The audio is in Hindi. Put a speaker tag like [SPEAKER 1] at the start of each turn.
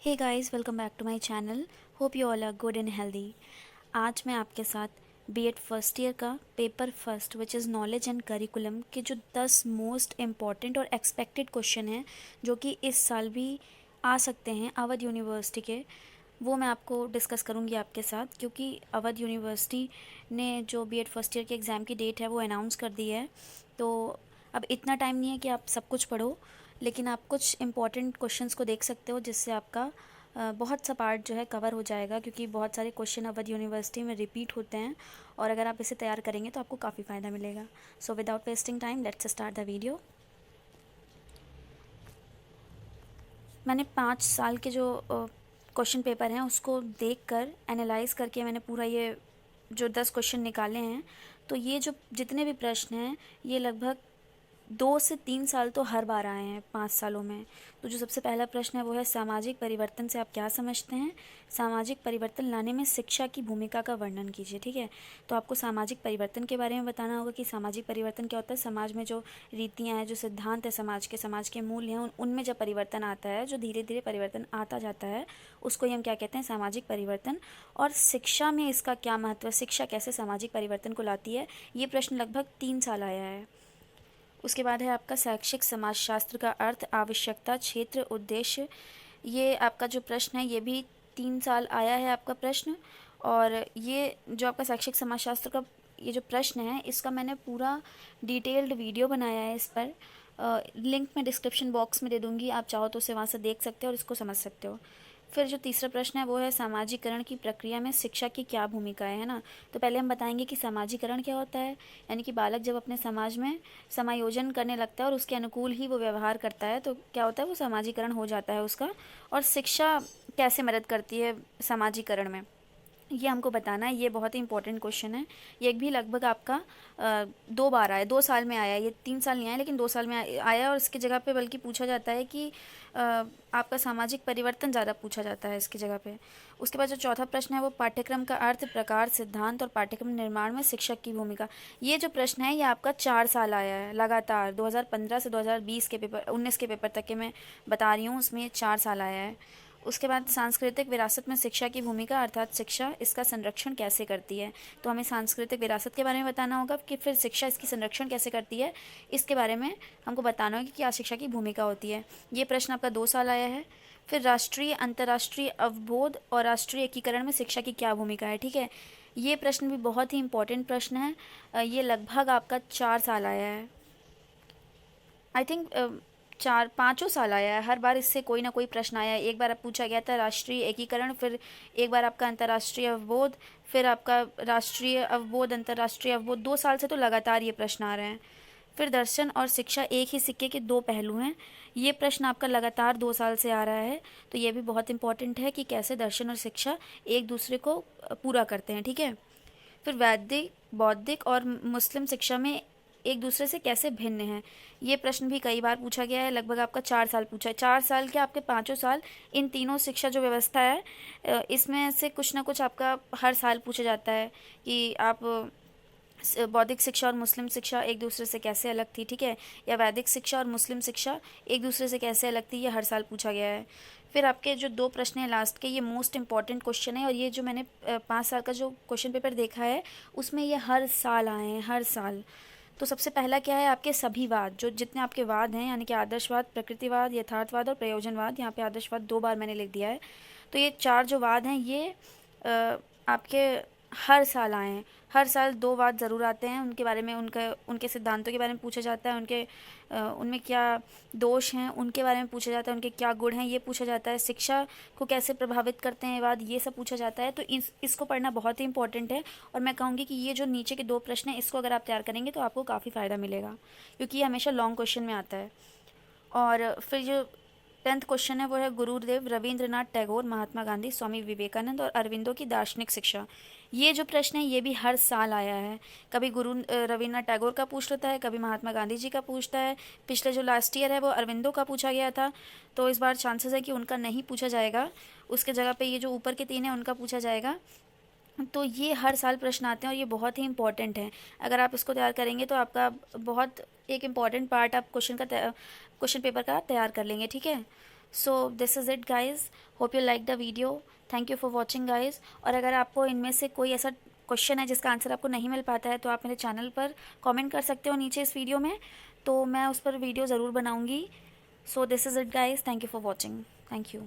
[SPEAKER 1] Hey guys, welcome back to my channel. Hope you all are good and healthy. आज मैं आपके साथ बीएड फर्स्ट ईयर का paper first which is knowledge and curriculum के जो 10 मोस्ट इम्पॉर्टेंट और एक्सपेक्टेड क्वेश्चन हैं जो कि इस साल भी आ सकते हैं अवध यूनिवर्सिटी के, वो मैं आपको डिस्कस करूंगी आपके साथ। क्योंकि अवध यूनिवर्सिटी ने जो बीएड फर्स्ट ईयर के एग्ज़ाम की डेट है वो अनाउंस कर दी है। तो अब इतना टाइम नहीं है कि आप सब कुछ पढ़ो, लेकिन आप कुछ इम्पॉर्टेंट क्वेश्चंस को देख सकते हो जिससे आपका बहुत सा पार्ट जो है कवर हो जाएगा। क्योंकि बहुत सारे क्वेश्चन अवध यूनिवर्सिटी में रिपीट होते हैं और अगर आप इसे तैयार करेंगे तो आपको काफ़ी फ़ायदा मिलेगा। So without wasting time let's start the video. मैंने 5 साल के जो क्वेश्चन पेपर हैं उसको देखकर एनालाइज करके मैंने पूरा ये जो 10 क्वेश्चन निकाले हैं। तो ये जो जितने भी प्रश्न हैं ये लगभग 2 से 3 साल तो हर बार आए हैं 5 सालों में। तो जो सबसे पहला प्रश्न है वो है, सामाजिक परिवर्तन से आप क्या समझते हैं? सामाजिक परिवर्तन लाने में शिक्षा की भूमिका का वर्णन कीजिए। ठीक है, तो आपको सामाजिक परिवर्तन के बारे में बताना होगा कि सामाजिक परिवर्तन क्या होता है। समाज में जो रीतियाँ हैं, जो सिद्धांत है समाज के मूल्य हैं, उनमें जब परिवर्तन आता है, जो धीरे धीरे परिवर्तन आता जाता है, उसको ही हम क्या कहते हैं? सामाजिक परिवर्तन। और शिक्षा में इसका क्या महत्व है, शिक्षा कैसे सामाजिक परिवर्तन को लाती है, ये प्रश्न लगभग 3 साल आया है। उसके बाद है आपका शैक्षिक समाजशास्त्र का अर्थ, आवश्यकता, क्षेत्र, उद्देश्य। ये आपका जो प्रश्न है ये भी 3 साल आया है आपका प्रश्न। और ये जो आपका शैक्षिक समाजशास्त्र का ये जो प्रश्न है इसका मैंने पूरा डिटेल्ड वीडियो बनाया है। इस पर लिंक मैं डिस्क्रिप्शन बॉक्स में दे दूँगी, आप चाहो तो उसे वहाँ से देख सकते हो और इसको समझ सकते हो। फिर जो तीसरा प्रश्न है वो है, सामाजिकरण की प्रक्रिया में शिक्षा की क्या भूमिका है ना। तो पहले हम बताएंगे कि सामाजिकरण क्या होता है। यानी कि बालक जब अपने समाज में समायोजन करने लगता है और उसके अनुकूल ही वो व्यवहार करता है तो क्या होता है, वो सामाजिकरण हो जाता है उसका। और शिक्षा कैसे मदद करती है सामाजिकरण में, ये हमको बताना है। ये बहुत ही इंपॉर्टेंट क्वेश्चन है। ये भी लगभग आपका 2 बार आया, 2 साल में आया। ये 3 साल नहीं आया लेकिन 2 साल में आया। और इसकी जगह पे बल्कि पूछा जाता है कि आपका सामाजिक परिवर्तन ज़्यादा पूछा जाता है इसकी जगह पे। उसके बाद जो चौथा प्रश्न है वो, पाठ्यक्रम का अर्थ, प्रकार, सिद्धांत और पाठ्यक्रम निर्माण में शिक्षक की भूमिका। ये जो प्रश्न है ये आपका 4 साल आया है लगातार, 2015 से 2020 के पेपर 19 के पेपर तक के मैं बता रही हूँ, उसमें 4 साल आया है। उसके बाद सांस्कृतिक विरासत में शिक्षा की भूमिका, अर्थात शिक्षा इसका संरक्षण कैसे करती है। तो हमें सांस्कृतिक विरासत के बारे में बताना होगा कि फिर शिक्षा इसकी संरक्षण कैसे करती है, इसके बारे में हमको बताना होगा कि क्या शिक्षा की भूमिका होती है। ये प्रश्न आपका 2 साल आया है। फिर राष्ट्रीय अंतर्राष्ट्रीय अवबोध और राष्ट्रीय एकीकरण में शिक्षा की क्या भूमिका है। ठीक है, ये प्रश्न भी बहुत ही इंपॉर्टेंट प्रश्न है। ये लगभग आपका 4 साल आया है। आई थिंक 4-5 साल आया है, हर बार इससे कोई ना कोई प्रश्न आया है। एक बार अब पूछा गया था राष्ट्रीय एकीकरण, फिर एक बार आपका अंतर्राष्ट्रीय अवबोध, फिर आपका राष्ट्रीय अवबोध, अंतर्राष्ट्रीय अवबोध। 2 साल से तो लगातार ये प्रश्न आ रहे हैं। फिर दर्शन और शिक्षा एक ही सिक्के के दो पहलू हैं। ये प्रश्न आपका लगातार 2 साल से आ रहा है। तो ये भी बहुत इंपॉर्टेंट है कि कैसे दर्शन और शिक्षा एक दूसरे को पूरा करते हैं। ठीक है, फिर वैदिक, बौद्धिक और मुस्लिम शिक्षा में एक दूसरे से कैसे भिन्न है। ये प्रश्न भी कई बार पूछा गया है, लगभग आपका 4 साल पूछा है। 4 साल क्या, आपके 5 साल इन तीनों शिक्षा जो व्यवस्था है इसमें से कुछ ना कुछ आपका हर साल पूछा जाता है कि आप बौद्धिक शिक्षा और मुस्लिम शिक्षा एक दूसरे से कैसे अलग थी। ठीक है, या वैदिक शिक्षा और मुस्लिम शिक्षा एक दूसरे से कैसे अलग थी, ये हर साल पूछा गया है। फिर आपके जो 2 प्रश्न हैं लास्ट के, ये मोस्ट इंपॉर्टेंट क्वेश्चन है। और ये जो मैंने 5 साल का जो क्वेश्चन पेपर देखा है उसमें ये हर साल आए हैं, हर साल। तो सबसे पहला क्या है, आपके सभी वाद, जो जितने आपके वाद हैं, यानी कि आदर्शवाद, प्रकृतिवाद, यथार्थवाद और प्रयोजनवाद। यहाँ पे आदर्शवाद 2 बार मैंने लिख दिया है। तो ये 4 जो वाद हैं ये आपके हर साल आए हैं। हर साल 2 वाद ज़रूर आते हैं, उनके बारे में, उनके सिद्धांतों के बारे में पूछा जाता है, उनमें क्या दोष हैं उनके बारे में पूछा जाता है, उनके क्या गुण हैं ये पूछा जाता है, शिक्षा को कैसे प्रभावित करते हैं ये वाद, ये सब पूछा जाता है। तो इसको पढ़ना बहुत ही इंपॉर्टेंट है। और मैं कहूँगी कि ये जो नीचे के 2 प्रश्न हैं इसको अगर आप तैयार करेंगे तो आपको काफ़ी फ़ायदा मिलेगा, क्योंकि ये हमेशा लॉन्ग क्वेश्चन में आता है। और फिर जो 10th क्वेश्चन है वो है, गुरुदेव रविंद्रनाथ टैगोर, महात्मा गांधी, स्वामी विवेकानंद और अरविंदो की दार्शनिक शिक्षा। ये जो प्रश्न है ये भी हर साल आया है। कभी रविंद्रनाथ टैगोर का पूछ लेता है, कभी महात्मा गांधी जी का पूछता है। पिछले जो लास्ट ईयर है वो अरविंदो का पूछा गया था, तो इस बार चांसेस है कि उनका नहीं पूछा जाएगा, उसके जगह पे ये जो ऊपर के 3 हैं उनका पूछा जाएगा। तो ये हर साल प्रश्न आते हैं और ये बहुत ही इंपॉर्टेंट है। अगर आप इसको तैयार करेंगे तो आपका बहुत एक इम्पॉर्टेंट पार्ट आप क्वेश्चन पेपर का तैयार कर लेंगे। ठीक है, so this is it guys, hope you like the video, thank you for watching guys. और अगर आपको इनमें से कोई ऐसा क्वेश्चन है जिसका आंसर आपको नहीं मिल पाता है तो आप मेरे चैनल पर कमेंट कर सकते हो नीचे इस वीडियो में, तो मैं उस पर वीडियो ज़रूर बनाऊंगी। So this is it guys, thank you for watching, thank you.